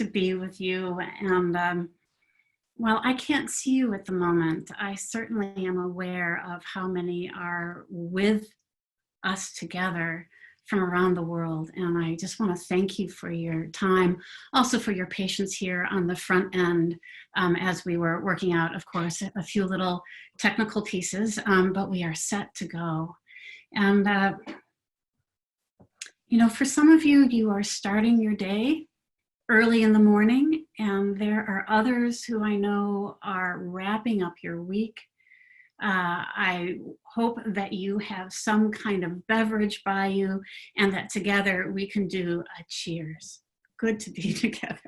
to be with you. And well, I can't see you at the moment. I certainly am aware of how many are with us together from around the world. And I just want to thank you for your time, also for your patience here on the front end as we were working out, of course, a few little technical pieces, but we are set to go. And, you know, for some of you, you are starting your day early in the morning, and there are others who I know are wrapping up your week. I hope that you have some kind of beverage by you and that together we can do a cheers. Good to be together.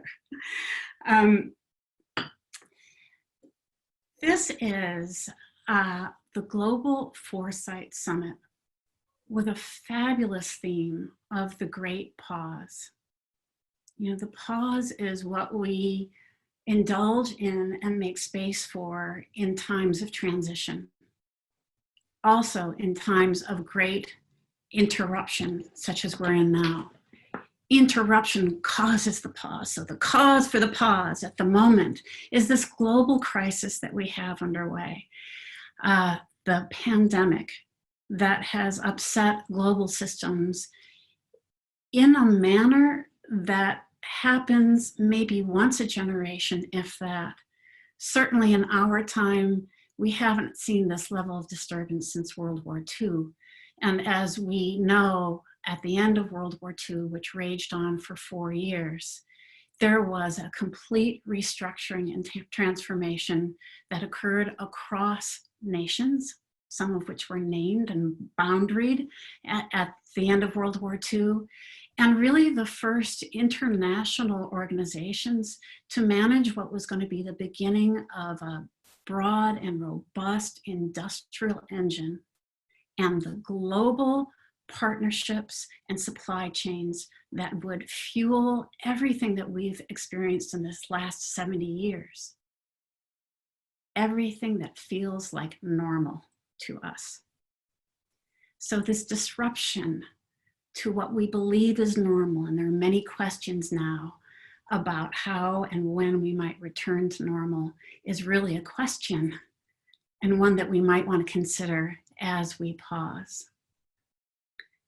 This is the Global Foresight Summit with a fabulous theme of the great pause. You know, the pause is what we indulge in and make space for in times of transition. Also in times of great interruption, such as we're in now. Interruption causes the pause. So the cause for the pause at the moment is this global crisis that we have underway. The pandemic that has upset global systems in a manner that happens maybe once a generation, if that. Certainly in our time, we haven't seen this level of disturbance since World War II. And as we know, at the end of World War II, which raged on for 4 years, there was a complete restructuring and transformation that occurred across nations, some of which were named and boundaried at the end of World War II. And really the first international organizations to manage what was going to be the beginning of a broad and robust industrial engine and the global partnerships and supply chains that would fuel everything that we've experienced in this last 70 years. Everything that feels like normal to us. So this disruption to what we believe is normal, and there are many questions now about how and when we might return to normal, is really a question, and one that we might want to consider as we pause.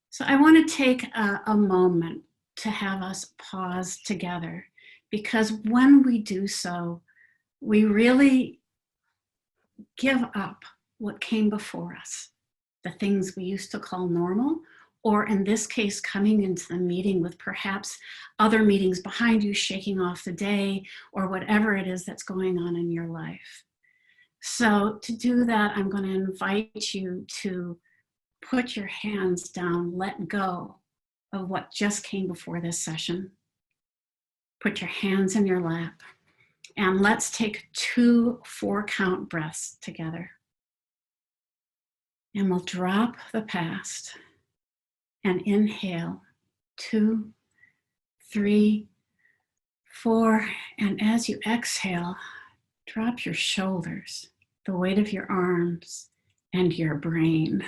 So I want to take a moment to have us pause together, because when we do so, we really give up what came before us, the things we used to call normal, or in this case, coming into the meeting with perhaps other meetings behind you, shaking off the day, or whatever it is that's going on in your life. So to do that, I'm going to invite you to put your hands down, let go of what just came before this session. Put your hands in your lap, and let's take 2 4-count breaths together. And we'll drop the past. And inhale, 2, 3, 4. And as you exhale, drop your shoulders, the weight of your arms, and your brain.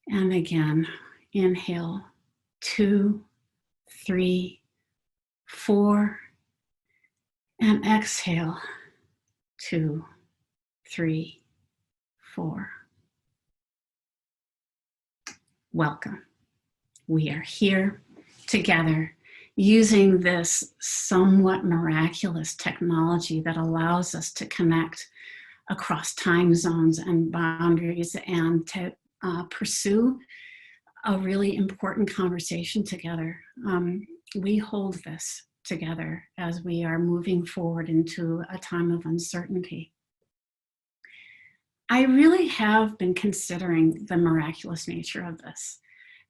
And again, inhale, 2, 3, 4. And exhale, 2, 3, 4. Welcome. We are here together using this somewhat miraculous technology that allows us to connect across time zones and boundaries and to pursue a really important conversation together. We hold this together as we are moving forward into a time of uncertainty. I really have been considering the miraculous nature of this,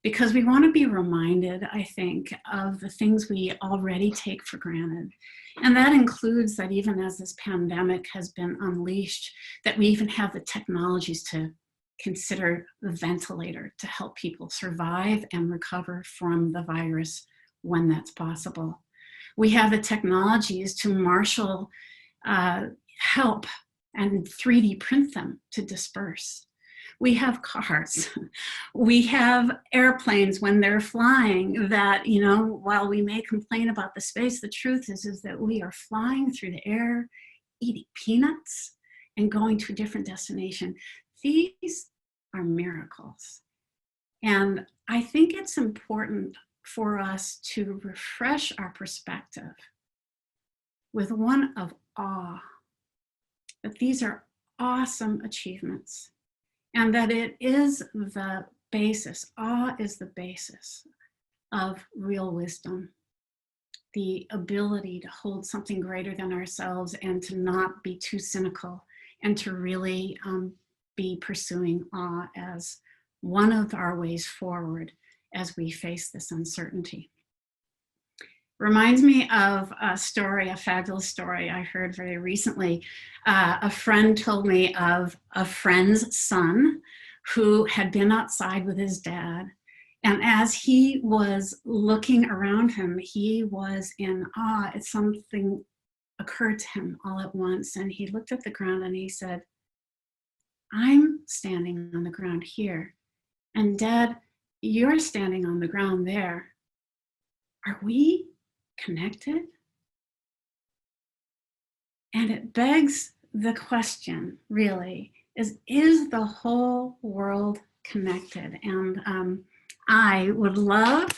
because we want to be reminded, I think, of the things we already take for granted. And that includes that even as this pandemic has been unleashed, that we even have the technologies to consider the ventilator to help people survive and recover from the virus when that's possible. We have the technologies to marshal help and 3D print them to disperse. We have cars. We have airplanes when they're flying that, you know, while we may complain about the space, the truth is that we are flying through the air, eating peanuts and going to a different destination. These are miracles. And I think it's important for us to refresh our perspective with one of awe, that these are awesome achievements, and that it is the basis, awe is the basis of real wisdom, the ability to hold something greater than ourselves and to not be too cynical, and to really be pursuing awe as one of our ways forward as we face this uncertainty. Reminds me of a story, a fabulous story I heard very recently. A friend told me of a friend's son who had been outside with his dad. And as he was looking around him, he was in awe. Something occurred to him all at once. And he looked at the ground and he said, I'm standing on the ground here. And Dad, you're standing on the ground there. Are we connected? And it begs the question, really, is the whole world connected? And I would love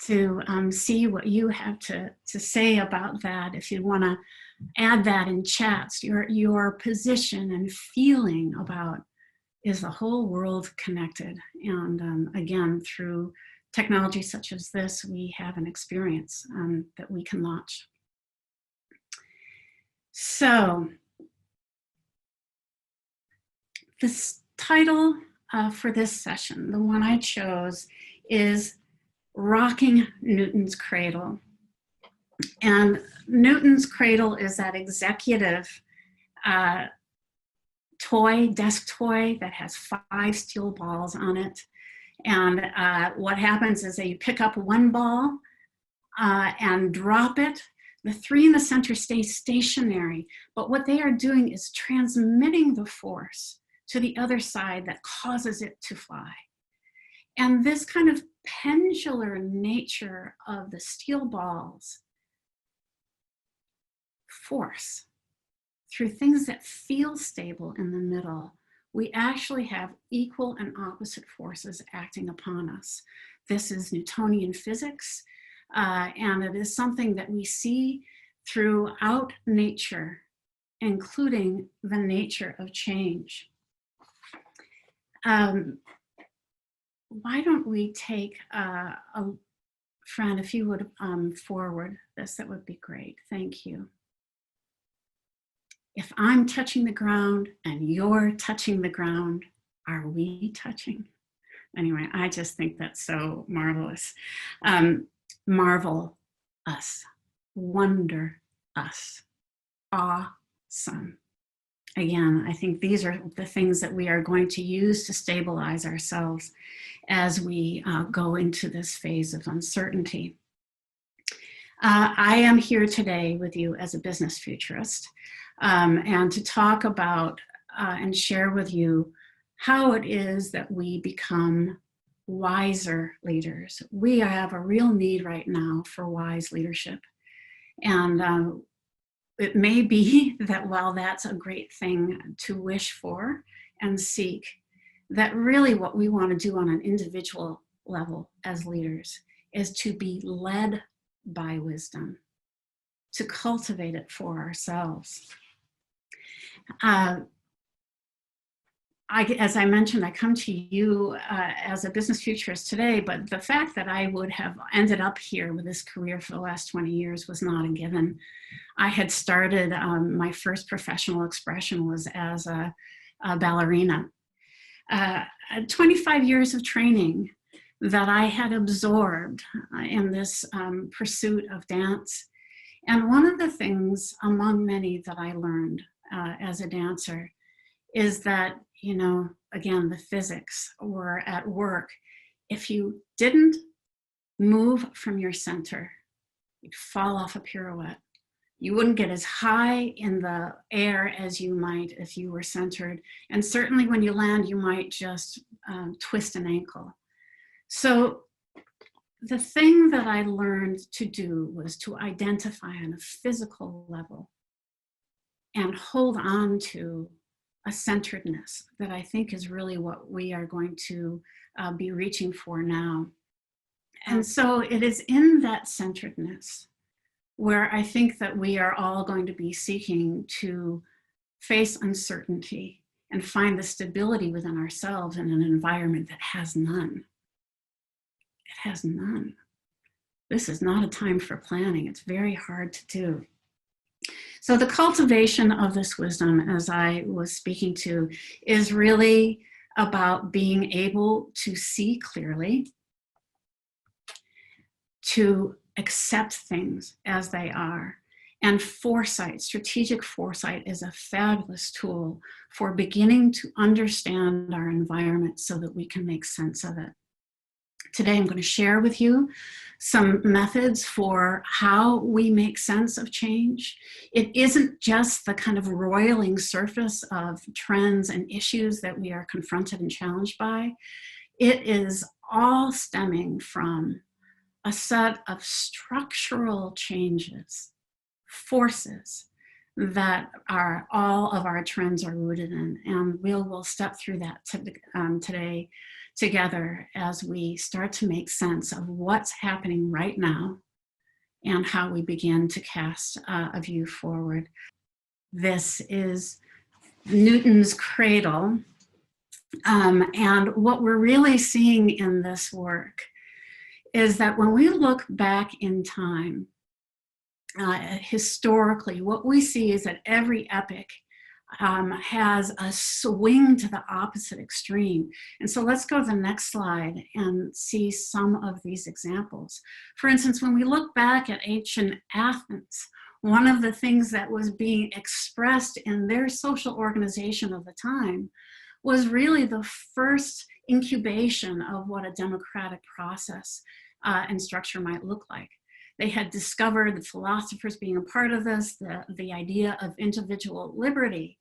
to see what you have to say about that. If you want to add that in chats, your position and feeling about, is the whole world connected? And again, through technology such as this, we have an experience that we can launch. So this title for this session, the one I chose, is Rocking Newton's Cradle. And Newton's Cradle is that executive desk toy that has 5 steel balls on it. And what happens is that you pick up one ball and drop it. The 3 in the center stay stationary, but what they are doing is transmitting the force to the other side that causes it to fly. And this kind of pendular nature of the steel balls force through things that feel stable in the middle, we actually have equal and opposite forces acting upon us. This is Newtonian physics, and it is something that we see throughout nature, including the nature of change. Why don't we take a friend, if you would forward this, that would be great. Thank you. If I'm touching the ground and you're touching the ground, are we touching? Anyway, I just think that's so marvelous. Marvel us, wonder us, awesome. Again, I think these are the things that we are going to use to stabilize ourselves as we go into this phase of uncertainty. I am here today with you as a business futurist, and to talk about and share with you how it is that we become wiser leaders. We have a real need right now for wise leadership. And it may be that while that's a great thing to wish for and seek, that really what we want to do on an individual level as leaders is to be led by wisdom, to cultivate it for ourselves. As I mentioned, I come to you as a business futurist today, but the fact that I would have ended up here with this career for the last 20 years was not a given. I had started, my first professional expression was as a ballerina. 25 years of training that I had absorbed in this pursuit of dance. And one of the things among many that I learned as a dancer is that, you know, again, the physics were at work. If you didn't move from your center, you'd fall off a pirouette. You wouldn't get as high in the air as you might if you were centered. And certainly when you land, you might just twist an ankle. So the thing that I learned to do was to identify on a physical level and hold on to a centeredness that I think is really what we are going to be reaching for now. And so it is in that centeredness where I think that we are all going to be seeking to face uncertainty and find the stability within ourselves in an environment that has none. It has none. This is not a time for planning. It's very hard to do. So the cultivation of this wisdom, as I was speaking to, is really about being able to see clearly, to accept things as they are. And foresight, strategic foresight, is a fabulous tool for beginning to understand our environment so that we can make sense of it. Today, I'm going to share with you some methods for how we make sense of change. It isn't just the kind of roiling surface of trends and issues that we are confronted and challenged by. It is all stemming from a set of structural changes, forces that are all of our trends are rooted in. And we'll step through that today together as we start to make sense of what's happening right now and how we begin to cast a view forward. This is Newton's Cradle. And what we're really seeing in this work is that when we look back in time, historically, what we see is that every epoch has a swing to the opposite extreme. And so let's go to the next slide and see some of these examples. For instance, when we look back at ancient Athens, one of the things that was being expressed in their social organization of the time was really the first incubation of what a democratic process and structure might look like. They had discovered, the philosophers being a part of this, the idea of individual liberty.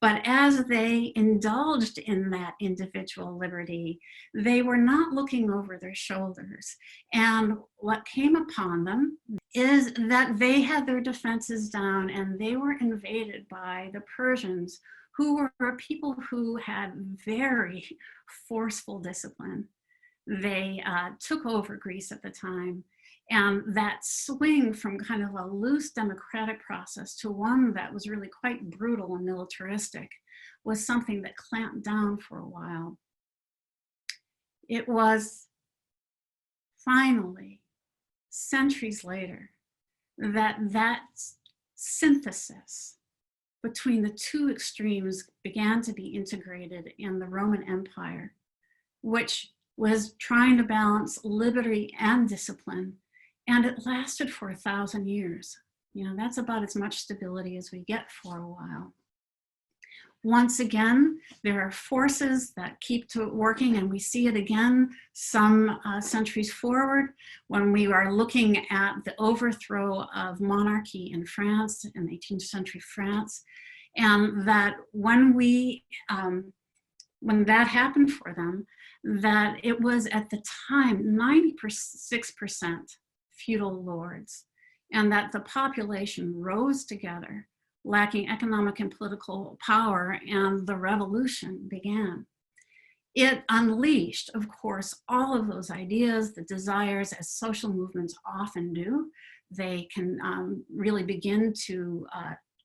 But as they indulged in that individual liberty, they were not looking over their shoulders. And what came upon them is that they had their defenses down and they were invaded by the Persians, who were people who had very forceful discipline. They took over Greece at the time. And that swing from kind of a loose democratic process to one that was really quite brutal and militaristic was something that clamped down for a while. It was finally, centuries later, that synthesis between the two extremes began to be integrated in the Roman Empire, which was trying to balance liberty and discipline. And it lasted for 1,000 years. You know, that's about as much stability as we get for a while. Once again, there are forces that keep working, and we see it again some centuries forward when we are looking at the overthrow of monarchy in France, in 18th century France, and that when that happened for them, that it was at the time 96% feudal lords, and that the population rose together, lacking economic and political power, and the revolution began. It unleashed, of course, all of those ideas, the desires, as social movements often do. They can really begin to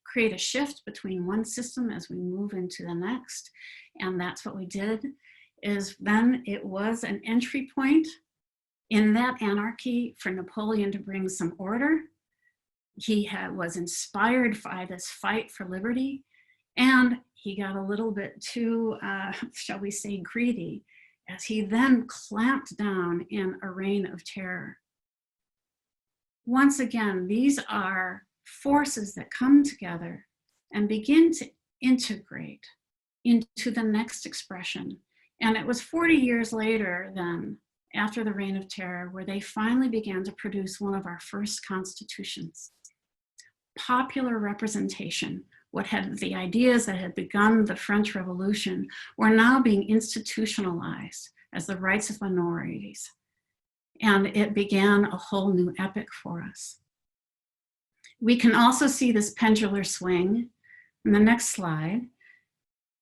create a shift between one system as we move into the next, and that's what we did. Is then it was an entry point in that anarchy for Napoleon to bring some order. He was inspired by this fight for liberty, and he got a little bit too, shall we say, greedy, as he then clamped down in a reign of terror. Once again, these are forces that come together and begin to integrate into the next expression. And it was 40 years later then, after the Reign of Terror, where they finally began to produce one of our first constitutions. popular representation, what had the ideas that had begun the French Revolution were now being institutionalized as the rights of minorities. And it began a whole new epoch for us. We can also see this pendular swing in the next slide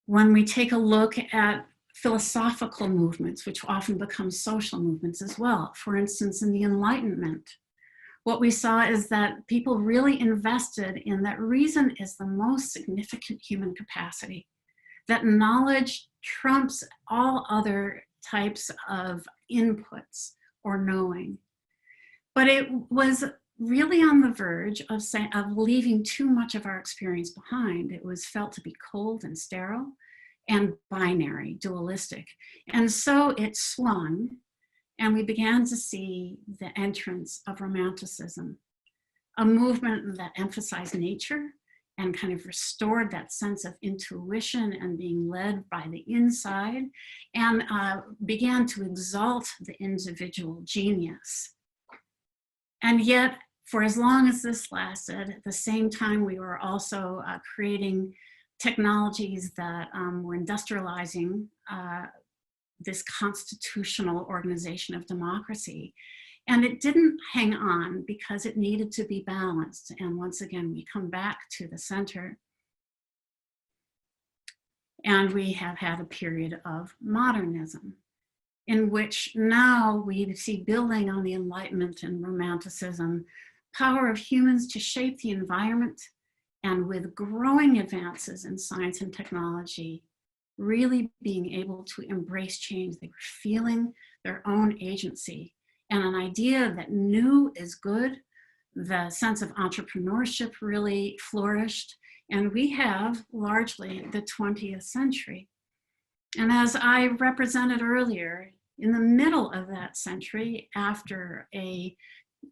when we take a look at philosophical movements, which often become social movements as well. For instance, in the Enlightenment, what we saw is that people really invested in that reason is the most significant human capacity, that knowledge trumps all other types of inputs or knowing. But it was really on the verge of leaving too much of our experience behind. It was felt to be cold and sterile and binary, dualistic. And so it swung, and we began to see the entrance of Romanticism, a movement that emphasized nature and kind of restored that sense of intuition and being led by the inside, and began to exalt the individual genius. And yet, for as long as this lasted, at the same time, we were also creating technologies that were industrializing this constitutional organization of democracy. And it didn't hang on because it needed to be balanced. And once again, we come back to the center. And we have had a period of modernism, in which now we see, building on the Enlightenment and Romanticism, power of humans to shape the environment, and with growing advances in science and technology, really being able to embrace change. They were feeling their own agency, and an idea that new is good. The sense of entrepreneurship really flourished, and we have largely the 20th century. And as I represented earlier, in the middle of that century, after a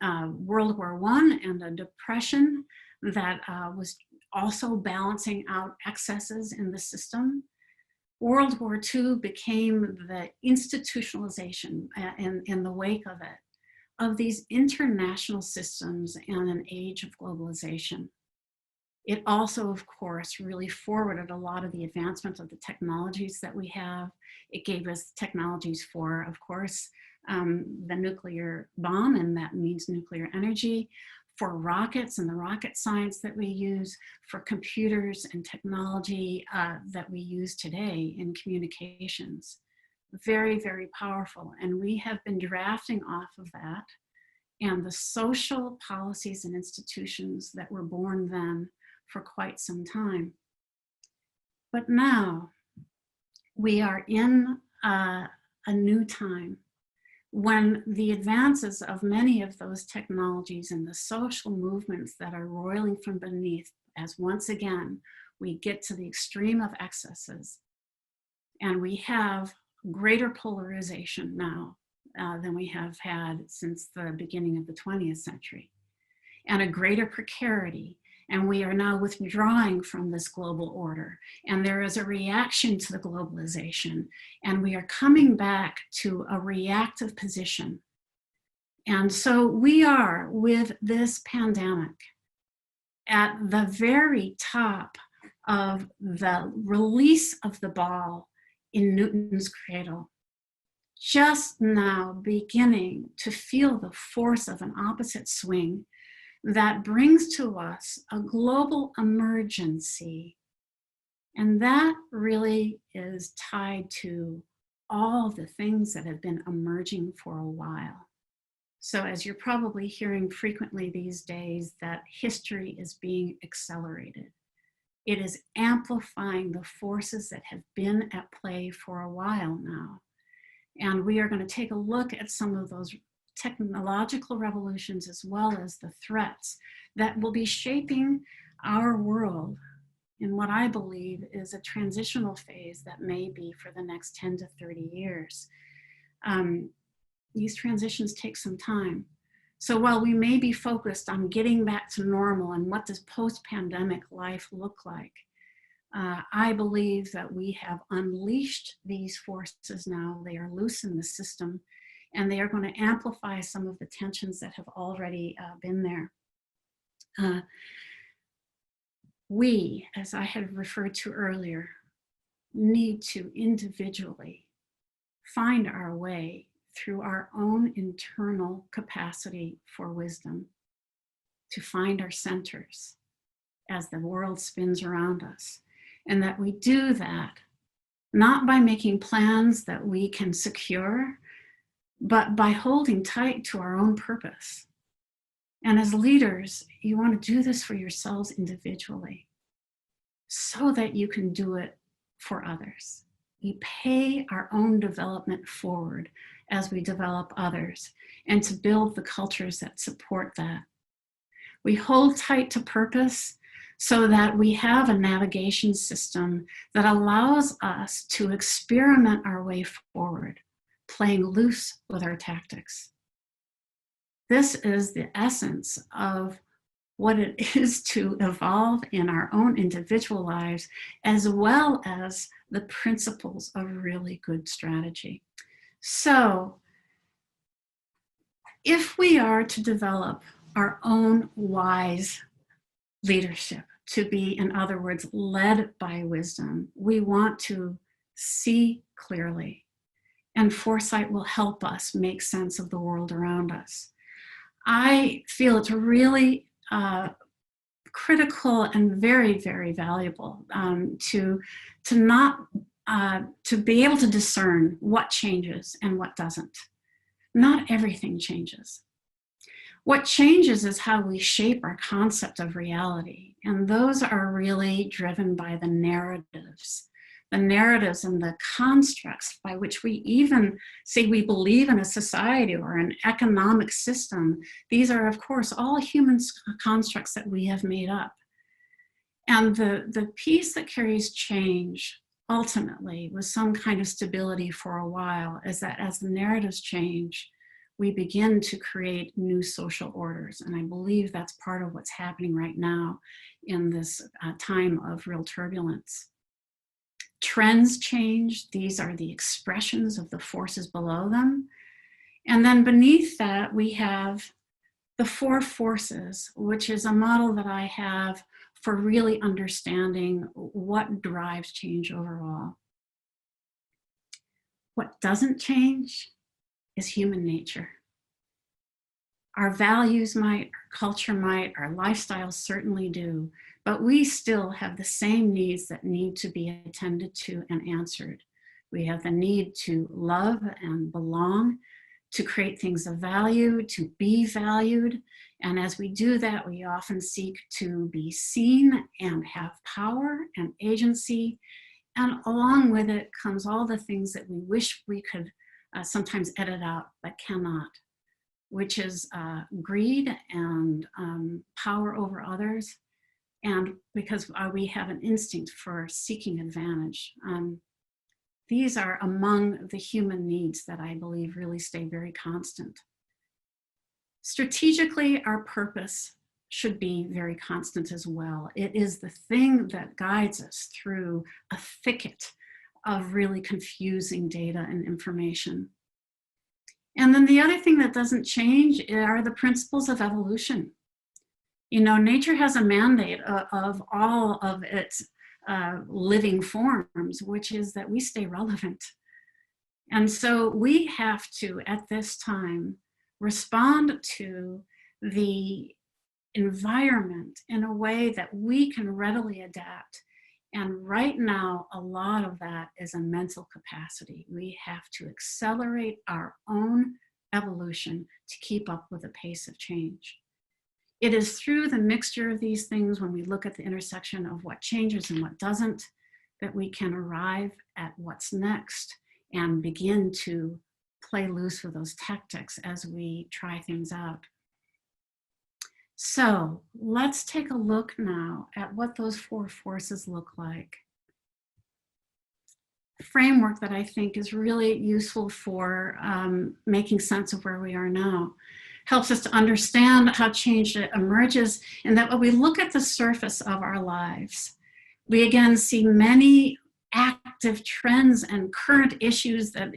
World War I and a depression that was also balancing out excesses in the system, World War II became the institutionalization in the wake of it, of these international systems and an age of globalization. It also, of course, really forwarded a lot of the advancement of the technologies that we have. It gave us technologies for, of course, the nuclear bomb, and that means nuclear energy, for rockets and the rocket science that we use, for computers and technology that we use today in communications. Very, very powerful. And we have been drafting off of that and the social policies and institutions that were born then for quite some time. But now we are in a new time when the advances of many of those technologies and the social movements that are roiling from beneath, as once again, we get to the extreme of excesses, and we have greater polarization now than we have had since the beginning of the 20th century, and a greater precarity. And we are now withdrawing from this global order. And there is a reaction to the globalization. And we are coming back to a reactive position. And so we are, with this pandemic, at the very top of the release of the ball in Newton's cradle, just now beginning to feel the force of an opposite swing that brings to us a global emergency. And that really is tied to all the things that have been emerging for a while. So as you're probably hearing frequently these days, that history is being accelerated. It is amplifying the forces that have been at play for a while now. And we are going to take a look at some of those technological revolutions, as well as the threats that will be shaping our world in what I believe is a transitional phase that may be for the next 10 to 30 years. These transitions take some time. So while we may be focused on getting back to normal and what does post-pandemic life look like, I believe that we have unleashed these forces now. They are loose in the system, and they are going to amplify some of the tensions that have already been there. we, as I had referred to earlier, need to individually find our way through our own internal capacity for wisdom to find our centers as the world spins around us. And that we do that not by making plans that we can secure, but by holding tight to our own purpose. And as leaders, you want to do this for yourselves individually so that you can do it for others. We pay our own development forward as we develop others and to build the cultures that support that. We hold tight to purpose so that we have a navigation system that allows us to experiment our way forward, playing loose with our tactics. This is the essence of what it is to evolve in our own individual lives, as well as the principles of really good strategy. So, if we are to develop our own wise leadership, to be, in other words, led by wisdom, we want to see clearly, and foresight will help us make sense of the world around us. I feel it's really critical and very, very valuable to be able to discern what changes and what doesn't. Not everything changes. What changes is how we shape our concept of reality, and those are really driven by the narratives and the constructs by which we even say we believe in a society or an economic system. These are, of course, all human constructs that we have made up. And the piece that carries change ultimately with some kind of stability for a while is that as the narratives change, we begin to create new social orders. And I believe that's part of what's happening right now in this time of real turbulence. Trends change. These are the expressions of the forces below them. And then beneath that, we have the four forces, which is a model that I have for really understanding what drives change overall. What doesn't change is human nature. Our values might, our culture might, our lifestyles certainly do, but we still have the same needs that need to be attended to and answered. We have the need to love and belong, to create things of value, to be valued. And as we do that, we often seek to be seen and have power and agency. And along with it comes all the things that we wish we could sometimes edit out, but cannot, which is greed and power over others. And because we have an instinct for seeking advantage. These are among the human needs that I believe really stay very constant. Strategically, our purpose should be very constant as well. It is the thing that guides us through a thicket of really confusing data and information. And then the other thing that doesn't change are the principles of evolution. You know, nature has a mandate of all of its living forms, which is that we stay relevant. And so we have to, at this time, respond to the environment in a way that we can readily adapt. And right now, a lot of that is a mental capacity. We have to accelerate our own evolution to keep up with the pace of change. It is through the mixture of these things, when we look at the intersection of what changes and what doesn't, that we can arrive at what's next and begin to play loose with those tactics as we try things out. So let's take a look now at what those four forces look like. Framework that I think is really useful for making sense of where we are now. Helps us to understand how change emerges, and that when we look at the surface of our lives, we again see many active trends and current issues that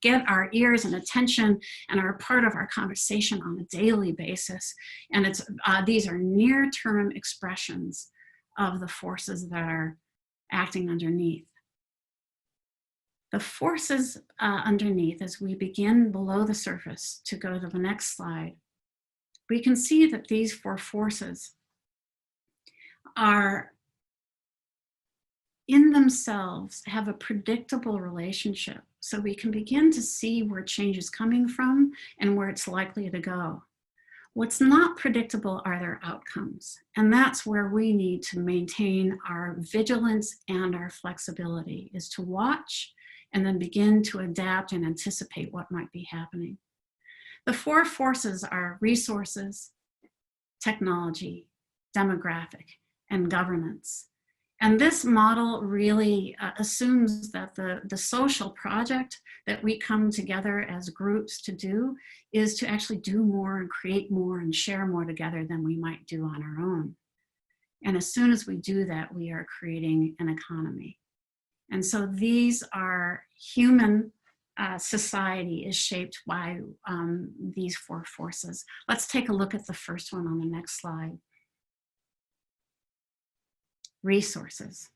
get our ears and attention and are part of our conversation on a daily basis. And these are near-term expressions of the forces that are acting underneath. The forces underneath, as we begin below the surface to go to the next slide, we can see that these four forces are in themselves have a predictable relationship. So we can begin to see where change is coming from and where it's likely to go. What's not predictable are their outcomes. And that's where we need to maintain our vigilance and our flexibility, is to watch and then begin to adapt and anticipate what might be happening. The four forces are resources, technology, demographic, and governance. And this model really assumes that the social project that we come together as groups to do is to actually do more and create more and share more together than we might do on our own. And as soon as we do that, we are creating an economy. And so these are human society is shaped by these four forces. Let's take a look at the first one on the next slide. Resources.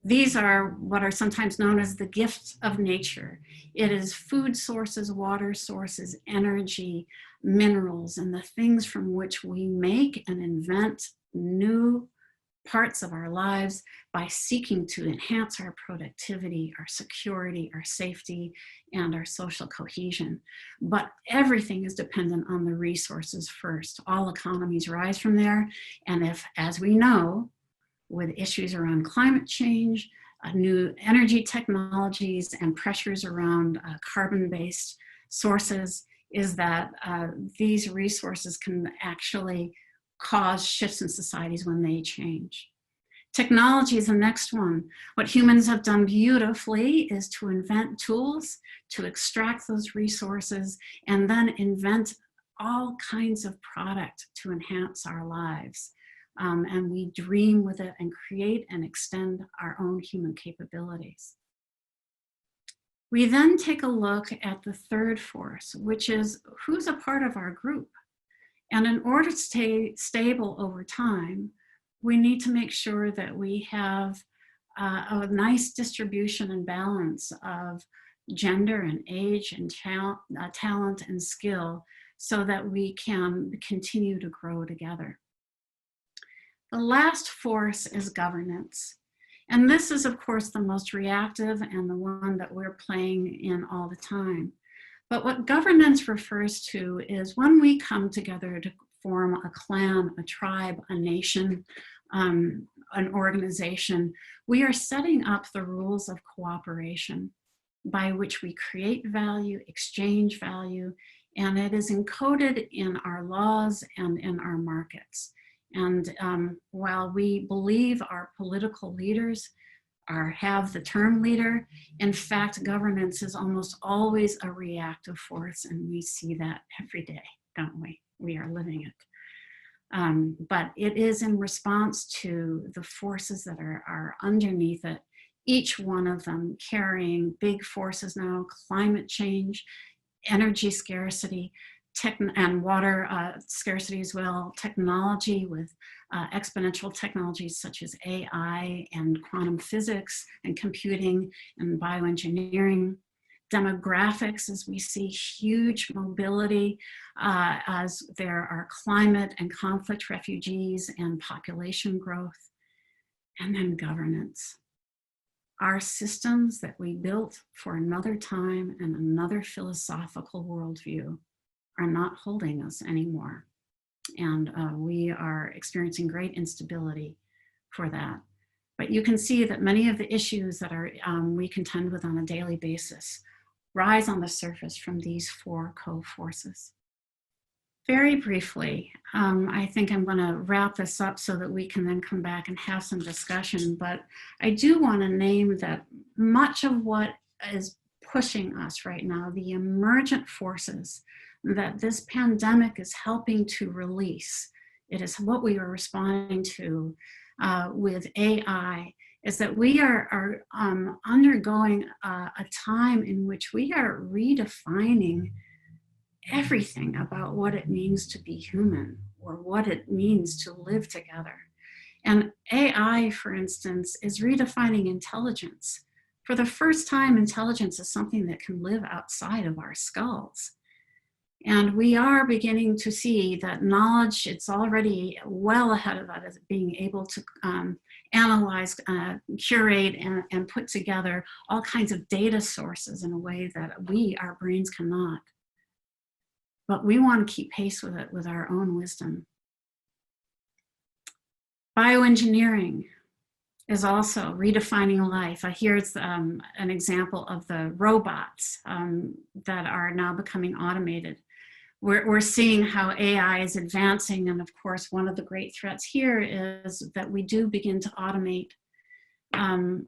These are what are sometimes known as the gifts of nature. It is food sources, water sources, energy, minerals, and the things from which we make and invent new parts of our lives by seeking to enhance our productivity, our security, our safety, and our social cohesion. But everything is dependent on the resources first. All economies rise from there. And if, as we know, with issues around climate change, new energy technologies, and pressures around carbon-based sources, is that these resources can actually cause shifts in societies when they change. Technology is the next one. What humans have done beautifully is to invent tools to extract those resources and then invent all kinds of product to enhance our lives. And we dream with it and create and extend our own human capabilities. We then take a look at the third force, which is who's a part of our group. And in order to stay stable over time, we need to make sure that we have a nice distribution and balance of gender and age and talent and skill so that we can continue to grow together. The last force is governance. And this is, of course, the most reactive and the one that we're playing in all the time. But what governance refers to is when we come together to form a clan, a tribe, a nation, an organization, we are setting up the rules of cooperation by which we create value, exchange value, and it is encoded in our laws and in our markets. And while we believe our political leaders have the term leader, in fact, governance is almost always a reactive force, and we see that every day, don't we? We are living it. But it is in response to the forces that are underneath it, each one of them carrying big forces now: climate change, energy scarcity, and water scarcity as well, technology with exponential technologies such as AI and quantum physics and computing and bioengineering, demographics as we see huge mobility as there are climate and conflict refugees and population growth, and then governance. Our systems that we built for another time and another philosophical worldview are not holding us anymore. And we are experiencing great instability for that. But you can see that many of the issues that we contend with on a daily basis rise on the surface from these four co-forces. Very briefly, I think I'm going to wrap this up so that we can then come back and have some discussion. But I do want to name that much of what is pushing us right now, the emergent forces that this pandemic is helping to release, it is what we are responding to with AI, is that we are undergoing a time in which we are redefining everything about what it means to be human or what it means to live together. And AI, for instance, is redefining intelligence. For the first time, intelligence is something that can live outside of our skulls. And we are beginning to see that knowledge, it's already well ahead of that, as being able to analyze, curate, and put together all kinds of data sources in a way that our brains cannot. But we want to keep pace with it with our own wisdom. Bioengineering is also redefining life. Here's an example of the robots that are now becoming automated. We're seeing how AI is advancing, and of course, one of the great threats here is that we do begin to automate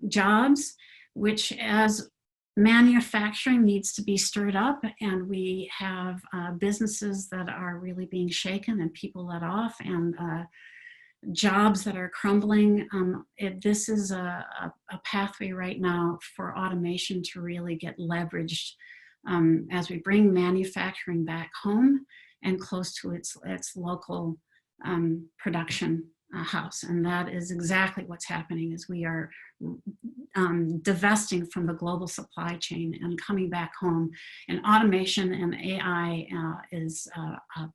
jobs, which, as manufacturing needs to be stirred up, and we have businesses that are really being shaken and people let off, and jobs that are crumbling. This is a pathway right now for automation to really get leveraged as we bring manufacturing back home and close to its local production house. And that is exactly what's happening, as we are divesting from the global supply chain and coming back home. And automation and AI is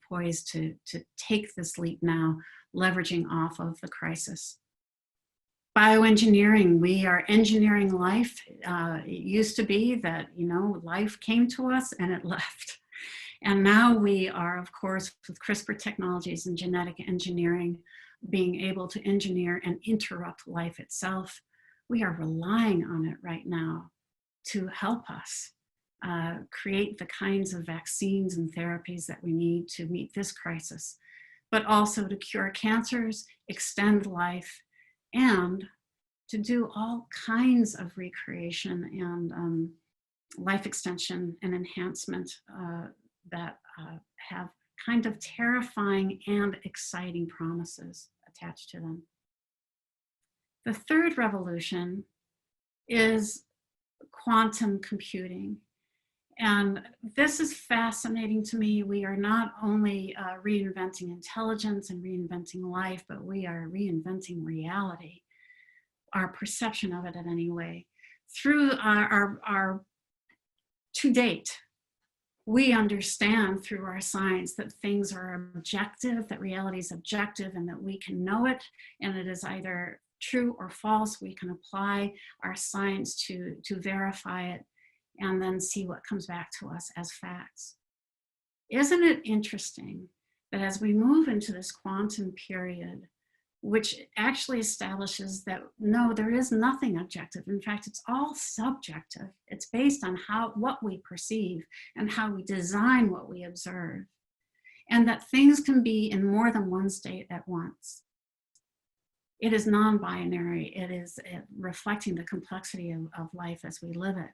poised to take this leap now, leveraging off of the crisis. Bioengineering, we are engineering life. It used to be that, life came to us and it left. And now we are, of course, with CRISPR technologies and genetic engineering, being able to engineer and interrupt life itself. We are relying on it right now to help us create the kinds of vaccines and therapies that we need to meet this crisis, but also to cure cancers, extend life, and to do all kinds of recreation and life extension and enhancement that have kind of terrifying and exciting promises attached to them. The third revolution is quantum computing. And this is fascinating to me. We are not only reinventing intelligence and reinventing life, but we are reinventing reality, our perception of it in any way. Through our to date, we understand through our science that things are objective, that reality is objective, and that we can know it, and it is either true or false. We can apply our science to verify it and then see what comes back to us as facts. Isn't it interesting that as we move into this quantum period, which actually establishes that no, there is nothing objective. In fact, it's all subjective. It's based on what we perceive and how we design what we observe, and that things can be in more than one state at once. It is non-binary. It is reflecting the complexity of life as we live it.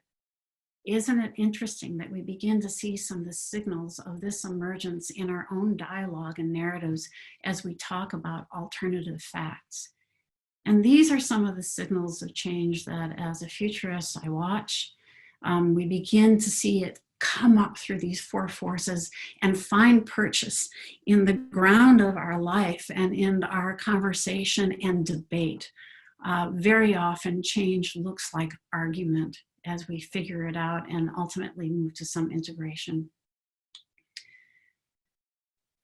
Isn't it interesting that we begin to see some of the signals of this emergence in our own dialogue and narratives as we talk about alternative facts? And these are some of the signals of change that, as a futurist, I watch. We begin to see it come up through these four forces and find purchase in the ground of our life and in our conversation and debate. Very often, change looks like argument as we figure it out and ultimately move to some integration.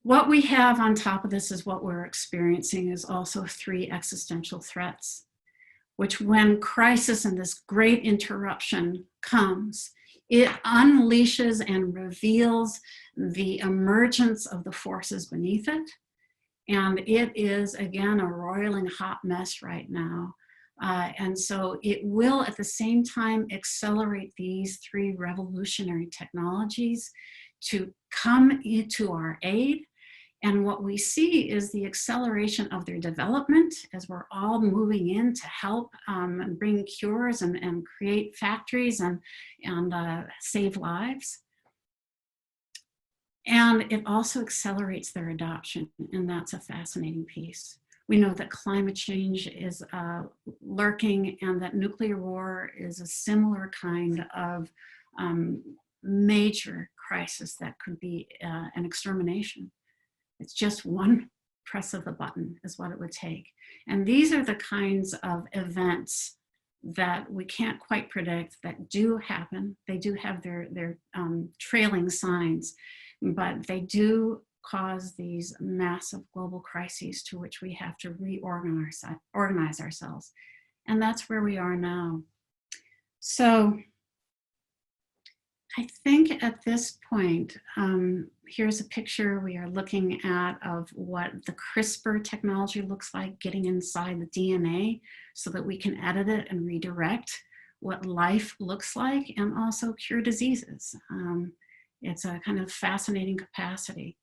What we have on top of this is what we're experiencing is also three existential threats, which when crisis and this great interruption comes, it unleashes and reveals the emergence of the forces beneath it. And it is, again, a roiling hot mess right now. And so it will at the same time accelerate these three revolutionary technologies to come into our aid. And what we see is the acceleration of their development as we're all moving in to help and bring cures and create factories and save lives. And it also accelerates their adoption, and that's a fascinating piece. We know that climate change is lurking and that nuclear war is a similar kind of major crisis that could be an extermination. It's just one press of the button is what it would take. And these are the kinds of events that we can't quite predict that do happen. They do have their trailing signs, but they do cause these massive global crises to which we have to organize ourselves. And that's where we are now. So I think at this point, here's a picture we are looking at of what the CRISPR technology looks like, getting inside the DNA so that we can edit it and redirect what life looks like and also cure diseases. It's a kind of fascinating capacity.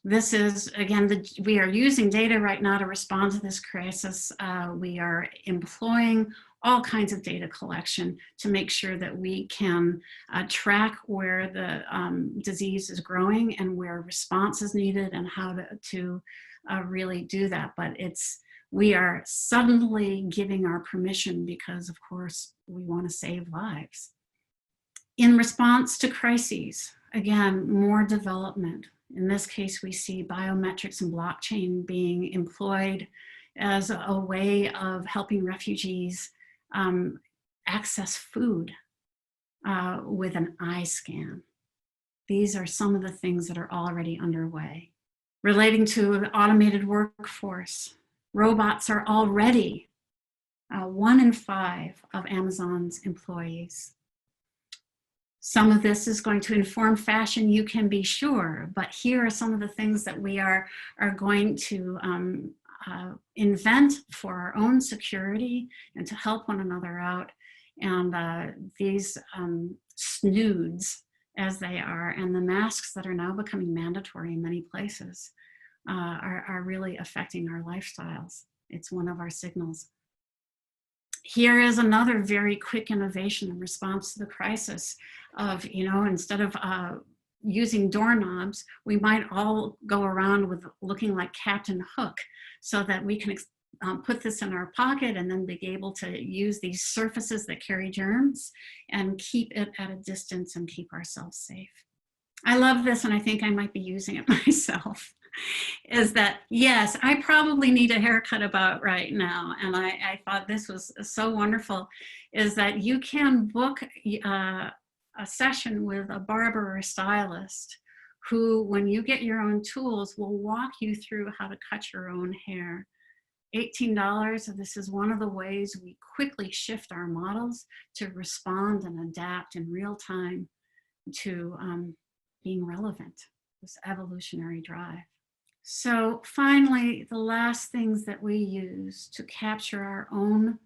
This is, again, we are using data right now to respond to this crisis. We are employing all kinds of data collection to make sure that we can track where the disease is growing and where response is needed and how to really do that. But we are suddenly giving our permission because, of course, we want to save lives. In response to crises, again, more development. In this case, we see biometrics and blockchain being employed as a way of helping refugees access food with an eye scan. These are some of the things that are already underway. Relating to the automated workforce, robots are already 1 in 5 of Amazon's employees. Some of this is going to inform fashion, you can be sure, but here are some of the things that we are going to invent for our own security and to help one another out. And these snoods, as they are, and the masks that are now becoming mandatory in many places are really affecting our lifestyles. It's one of our signals. Here is another very quick innovation in response to the crisis of, instead of using doorknobs, we might all go around with looking like Captain Hook so that we can put this in our pocket and then be able to use these surfaces that carry germs and keep it at a distance and keep ourselves safe. I love this, and I think I might be using it myself. Is that, yes, I probably need a haircut about right now. And I thought this was so wonderful, is that you can book a session with a barber or a stylist who, when you get your own tools, will walk you through how to cut your own hair. $18, this is one of the ways we quickly shift our models to respond and adapt in real time to being relevant, this evolutionary drive. So finally, the last things that we use to capture our own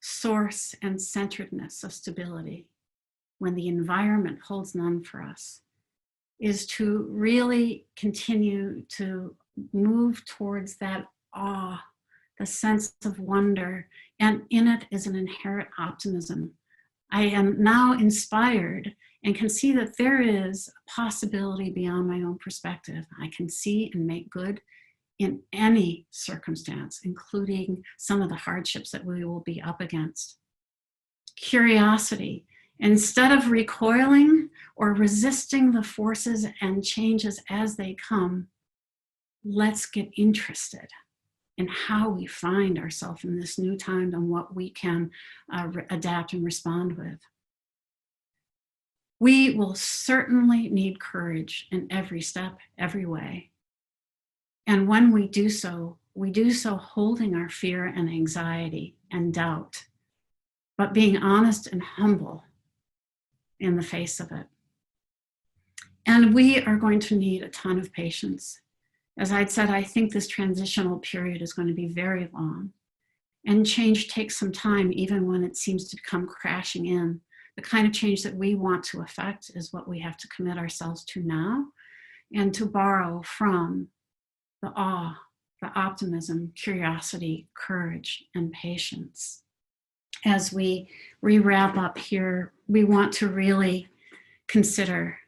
source and centeredness of stability when the environment holds none for us is to really continue to move towards that awe, the sense of wonder, and in it is an inherent optimism. I am now inspired and can see that there is a possibility beyond my own perspective. I can see and make good in any circumstance, including some of the hardships that we will be up against. Curiosity. Instead of recoiling or resisting the forces and changes as they come, let's get interested in how we find ourselves in this new time and what we can adapt and respond with. We will certainly need courage in every step, every way. And when we do so holding our fear and anxiety and doubt, but being honest and humble in the face of it. And we are going to need a ton of patience. As I'd said, I think this transitional period is going to be very long. And change takes some time, even when it seems to come crashing in. The kind of change that we want to affect is what we have to commit ourselves to now, and to borrow from the awe, the optimism, curiosity, courage, and patience. As we wrap up here, we want to really consider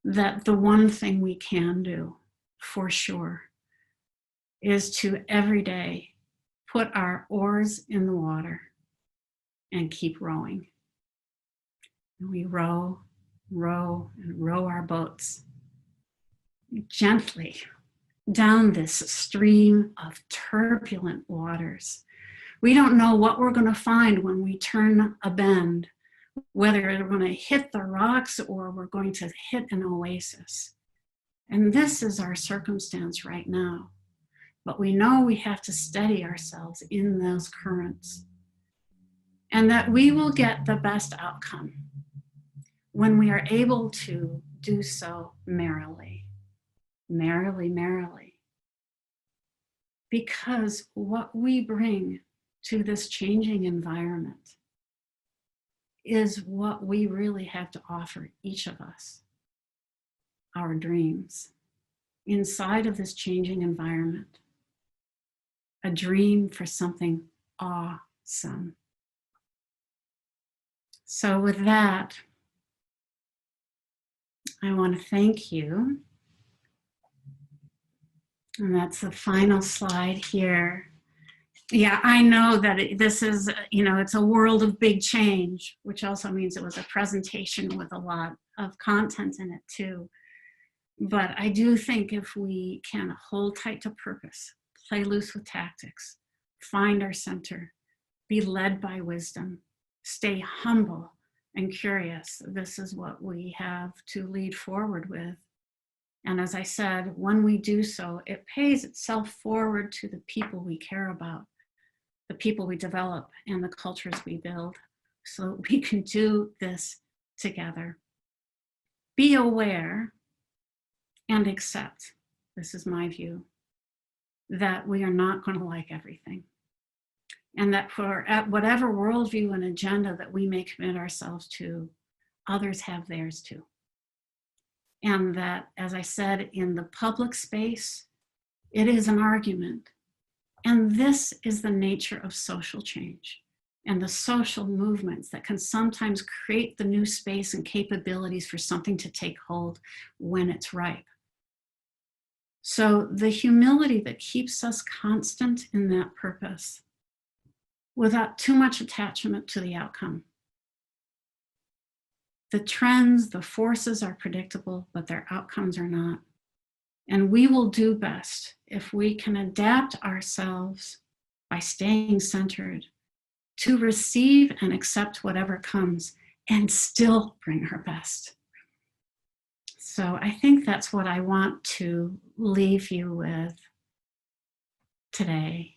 that the one thing we can do for sure is to every day put our oars in the water and keep rowing. And we row, and row our boats gently, down this stream of turbulent waters. We don't know what we're going to find when we turn a bend, whether we're going to hit the rocks or we're going to hit an oasis. And this is our circumstance right now. But we know we have to steady ourselves in those currents, and that we will get the best outcome when we are able to do so merrily, merrily, merrily. Because what we bring to this changing environment is what we really have to offer each of us, our dreams, inside of this changing environment, a dream for something awesome. So with that, I want to thank you. And that's the final slide here. Yeah, I know that this is, it's a world of big change, which also means it was a presentation with a lot of content in it too. But I do think if we can hold tight to purpose, play loose with tactics, find our center, be led by wisdom, stay humble and curious, this is what we have to lead forward with. And as I said, when we do so, it pays itself forward to the people we care about, the people we develop, and the cultures we build, so we can do this together. Be aware and accept, this is my view, that we are not going to like everything. And that for whatever worldview and agenda that we may commit ourselves to, others have theirs too. And that, as I said, in the public space, it is an argument. And this is the nature of social change and the social movements that can sometimes create the new space and capabilities for something to take hold when it's ripe. So the humility that keeps us constant in that purpose without too much attachment to the outcome. The trends, the forces are predictable, but their outcomes are not. And we will do best if we can adapt ourselves by staying centered to receive and accept whatever comes and still bring our best. So I think that's what I want to leave you with today.